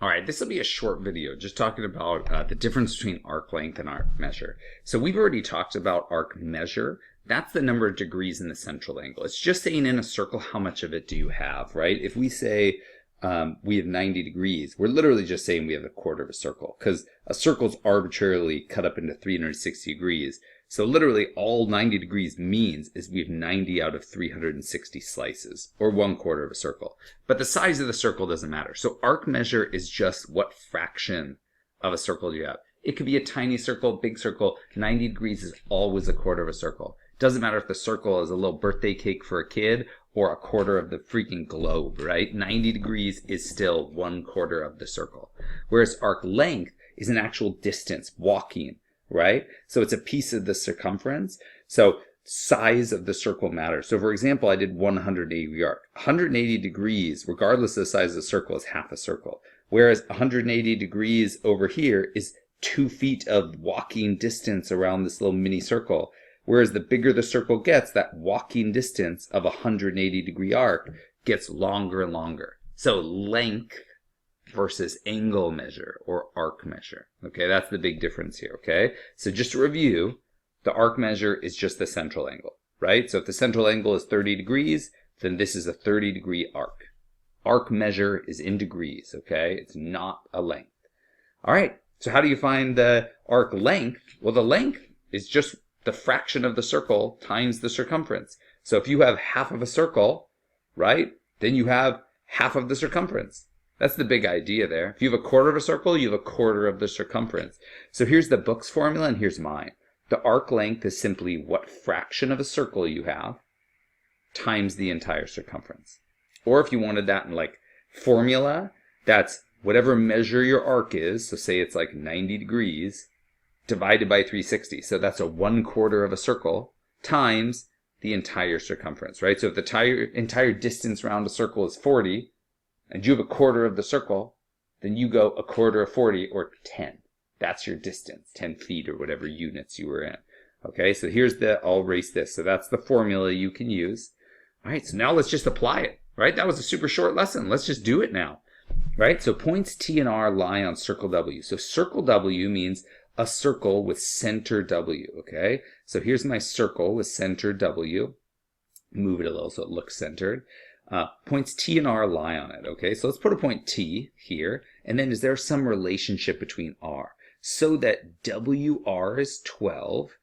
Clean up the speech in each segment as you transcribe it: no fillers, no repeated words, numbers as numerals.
All right, this will be a short video just talking about the difference between arc length and arc measure. So we've already talked about arc measure. That's the number of degrees in the central angle. It's just saying in a circle, how much of it do you have, right? If we say we have 90 degrees, we're literally just saying we have a quarter of a circle, because a circle is arbitrarily cut up into 360 degrees. So literally all 90 degrees means is we have 90 out of 360 slices, or 1/4 of a circle. But the size of the circle doesn't matter. So arc measure is just what fraction of a circle you have. It could be a tiny circle, big circle. 90 degrees is always a quarter of a circle. Doesn't matter if the circle is a little birthday cake for a kid or a quarter of the freaking globe, right? 90 degrees is still 1/4 of the circle. Whereas arc length is an actual distance, walking, right? So it's a piece of the circumference. So size of the circle matters. So for example, I did 180 degree arc. 180 degrees, regardless of the size of the circle, is half a circle. Whereas 180 degrees over here is 2 feet of walking distance around this little mini circle. Whereas the bigger the circle gets, that walking distance of 180 degree arc gets longer and longer. So length versus angle measure or arc measure. Okay, that's the big difference here, okay? So just to review, the arc measure is just the central angle, right? So if the central angle is 30 degrees, then this is a 30 degree arc. Arc measure is in degrees, okay? It's not a length. All right, so how do you find the arc length? Well, the length is just the fraction of the circle times the circumference. So if you have half of a circle, right, then you have half of the circumference. That's the big idea there. If you have a quarter of a circle, you have a quarter of the circumference. So here's the book's formula and here's mine. The arc length is simply what fraction of a circle you have times the entire circumference. Or if you wanted that in like formula, that's whatever measure your arc is. So say it's like 90 degrees divided by 360. So that's a 1/4 of a circle times the entire circumference, right? So if the entire distance around a circle is 40, and you have a quarter of the circle, then you go a quarter of 40, or 10. That's your distance, 10 feet or whatever units you were in. Okay, so here's I'll erase this. So that's the formula you can use. All right, so now let's just apply it, right? That was a super short lesson. Let's just do it now, right? So points T and R lie on circle W. So circle W means a circle with center W, okay? So here's my circle with center W. Move it a little so it looks centered. Points T and R lie on it, okay? So let's put a point T here, and then is there some relationship between R? So that WR is 12.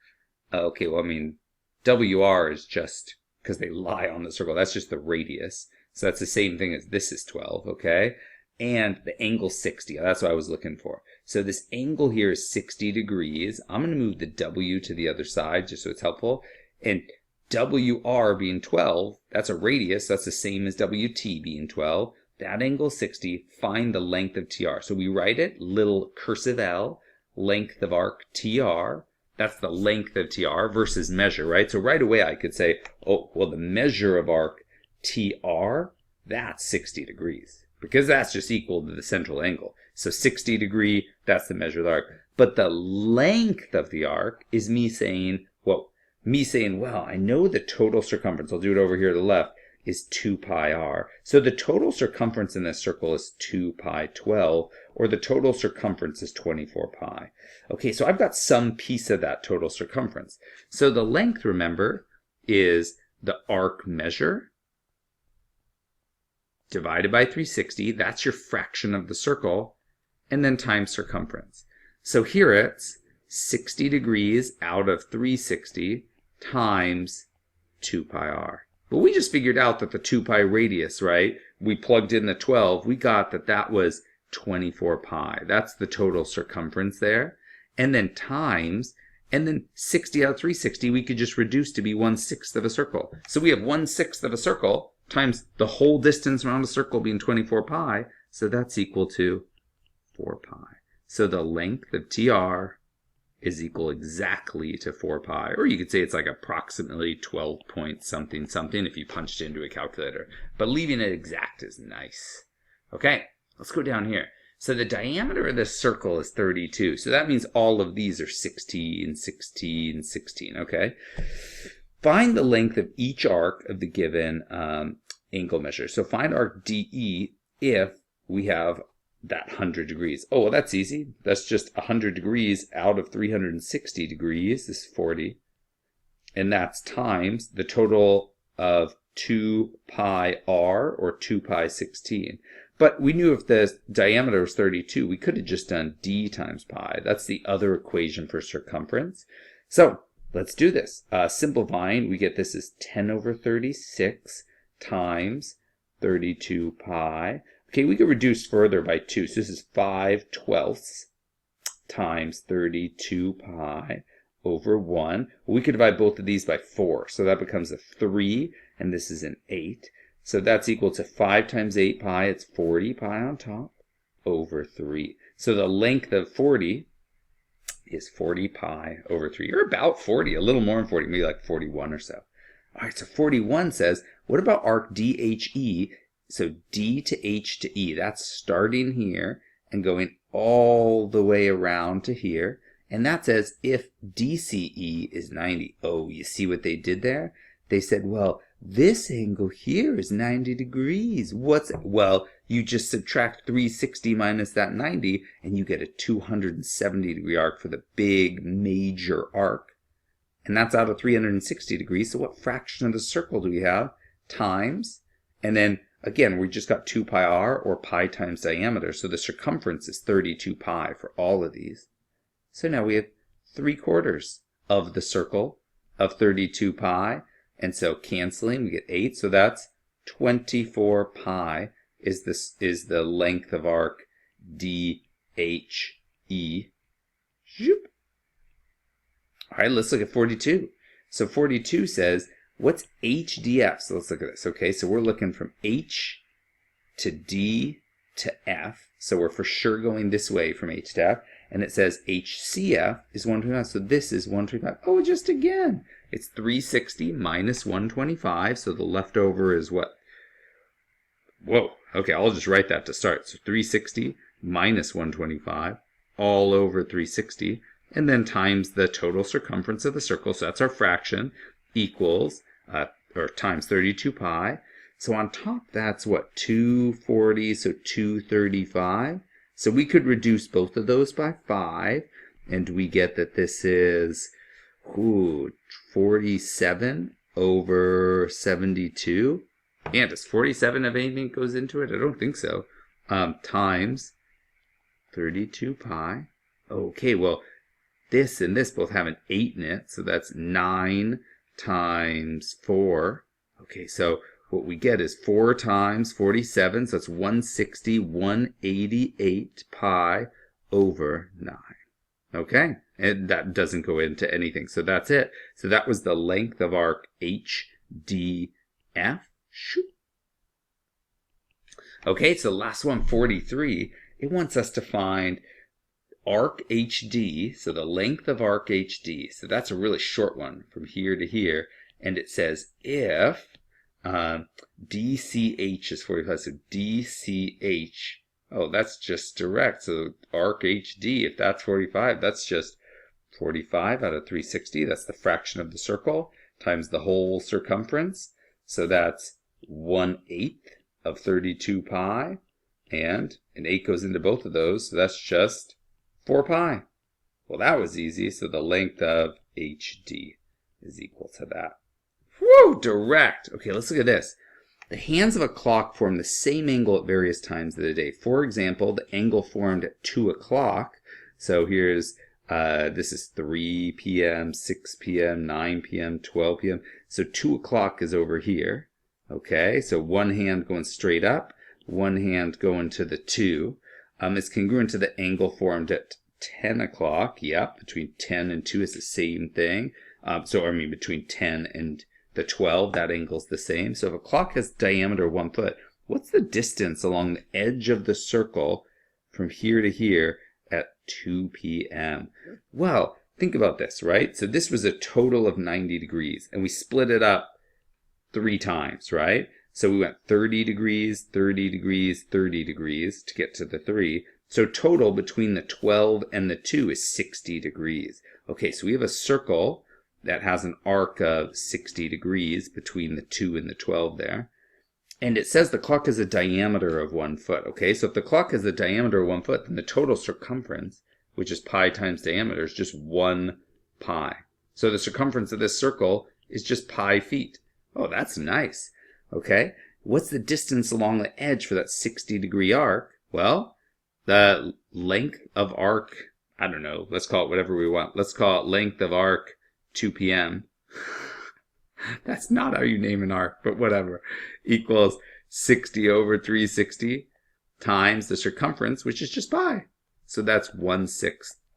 Okay, well, I mean, WR is just, because they lie on the circle, that's just the radius. So that's the same thing as this is 12, okay? And the angle 60, that's what I was looking for. So this angle here is 60 degrees. I'm going to move the W to the other side just so it's helpful. And WR being 12, that's a radius, that's the same as WT being 12. That angle is 60, find the length of TR. So we write it, little cursive L, length of arc TR. That's the length of TR versus measure, right? So right away I could say, oh, well, the measure of arc TR, that's 60 degrees. Because that's just equal to the central angle. So 60 degree, that's the measure of the arc. But the length of the arc is me saying, well, I know the total circumference, I'll do it over here to the left, is 2 pi r. So the total circumference in this circle is 2 pi 12, or the total circumference is 24 pi. Okay, so I've got some piece of that total circumference. So the length, remember, is the arc measure divided by 360, that's your fraction of the circle, and then times circumference. So here it's 60 degrees out of 360 times 2 pi r. But we just figured out that the 2 pi radius, right? We plugged in the 12. We got that that was 24 pi. That's the total circumference there. And then times, and then 60 out of 360, we could just reduce to be 1/6 of a circle. So we have 1/6 of a circle times the whole distance around a circle being 24 pi. So that's equal to 4 pi. So the length of TR is equal exactly to 4 pi, or you could say it's like approximately 12 point something something if you punched it into a calculator. But leaving it exact is nice. Okay, let's go down here. So the diameter of this circle is 32. So that means all of these are 16, 16, 16, okay? Find the length of each arc of the given angle measure. So find arc DE if we have that 100 degrees? Oh, well, that's easy. That's just 100 degrees out of 360 degrees is 40. And that's times the total of 2 pi r, or 2 pi 16. But we knew if the diameter was 32, we could have just done d times pi. That's the other equation for circumference. So let's do this. Simplifying, we get this as 10 over 36 times 32 pi. Okay, we could reduce further by 2. So this is 5/12 times 32 pi over 1. We could divide both of these by 4. So that becomes a 3, and this is an 8. So that's equal to 5 times 8 pi. It's 40 pi on top over 3. So the length of 40 is 40 pi over 3. Or about 40, a little more than 40, maybe like 41 or so. All right, so 41 says, what about arc DHE? So D to H to E, that's starting here and going all the way around to here. And that says if DCE is 90. Oh, you see what they did there? They said, well, this angle here is 90 degrees. Well, you just subtract 360 minus that 90, and you get a 270 degree arc for the big major arc. And that's out of 360 degrees. So what fraction of the circle do we have? Times, and then again, we just got 2 pi r, or pi times diameter. So the circumference is 32 pi for all of these. So now we have 3/4 of the circle of 32 pi. And so canceling, we get 8. So that's 24 pi is the length of arc DHE. All right, let's look at 42. So 42 says, what's HDF? So let's look at this. Okay, so we're looking from H to D to F. So we're for sure going this way from H to F. And it says HCF is 125. So this is 125. Oh, just again. It's 360 minus 125. So the leftover is what? Whoa. Okay, I'll just write that to start. So 360 minus 125 all over 360. And then times the total circumference of the circle. So that's our fraction, equals, or times 32 pi. So on top, that's what? 240, so 235. So we could reduce both of those by 5, and we get that this is 47 over 72. And does 47 have anything that goes into it? I don't think so. Times 32 pi. Okay, well, this and this both have an 8 in it, so that's 9 times 4. Okay, so what we get is 4 times 47, so that's 160, 188 pi over 9. Okay, and that doesn't go into anything, so that's it. So that was the length of arc HDF. Shoot. Okay, so last one, 43. It wants us to find arc HD, so the length of arc HD. So that's a really short one from here to here. And it says if DCH is 45, so DCH, oh, that's just direct. So arc HD, if that's 45, that's just 45 out of 360. That's the fraction of the circle times the whole circumference. So that's 1/8 of 32 pi. And an 8 goes into both of those, so that's just 4 pi. Well, that was easy. So the length of HD is equal to that. Whew, direct. Okay, let's look at this. The hands of a clock form the same angle at various times of the day. For example, the angle formed at 2 o'clock. So here's, this is 3 p.m., 6 p.m., 9 p.m., 12 p.m. So 2 o'clock is over here. Okay, so one hand going straight up, one hand going to the 2. It's congruent to the angle formed at 10 o'clock. Yep, between 10 and 2 is the same thing. Between 10 and the 12, that angle's the same. So if a clock has diameter 1 foot, what's the distance along the edge of the circle from here to here at 2 p.m.? Well, think about this, right? So this was a total of 90 degrees, and we split it up 3 times, right? So we went 30 degrees, 30 degrees, 30 degrees to get to the 3. So total between the 12 and the 2 is 60 degrees. Okay, so we have a circle that has an arc of 60 degrees between the 2 and the 12 there. And it says the clock has a diameter of 1 foot. Okay, so if the clock has a diameter of 1 foot, then the total circumference, which is pi times diameter, is just 1 pi. So the circumference of this circle is just pi feet. Oh, that's nice. Okay, what's the distance along the edge for that 60-degree arc? Well, the length of arc, I don't know, let's call it whatever we want. Let's call it length of arc 2 p.m. That's not how you name an arc, but whatever. Equals 60 over 360 times the circumference, which is just pi. So that's 1/6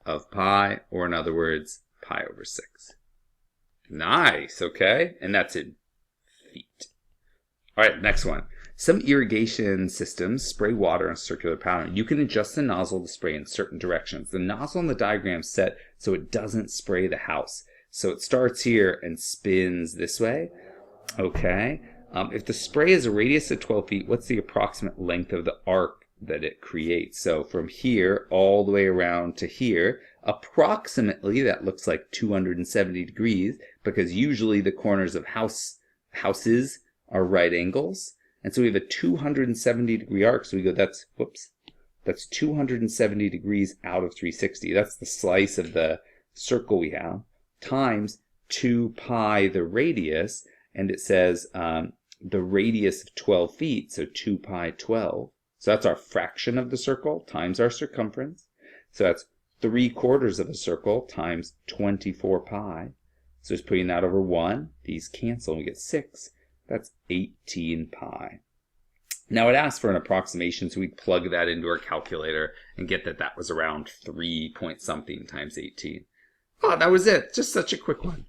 of pi, or in other words, pi over 6. Nice, okay? And that's in feet. All right, next one. Some irrigation systems spray water in a circular pattern. You can adjust the nozzle to spray in certain directions. The nozzle in the diagram is set so it doesn't spray the house. So it starts here and spins this way. Okay. If the spray is a radius of 12 feet, what's the approximate length of the arc that it creates? So from here all the way around to here, approximately that looks like 270 degrees, because usually the corners of houses are right angles. And so we have a 270 degree arc. So we go, that's 270 degrees out of 360. That's the slice of the circle we have, times 2 pi the radius, and it says the radius of 12 feet, so 2 pi 12. So that's our fraction of the circle times our circumference. So that's 3/4 of a circle times 24 pi. So just putting that over 1, these cancel and we get 6. That's 18 pi. Now it asks for an approximation, so we plug that into our calculator and get that was around 3 point something times 18. Oh, that was it. Just such a quick one.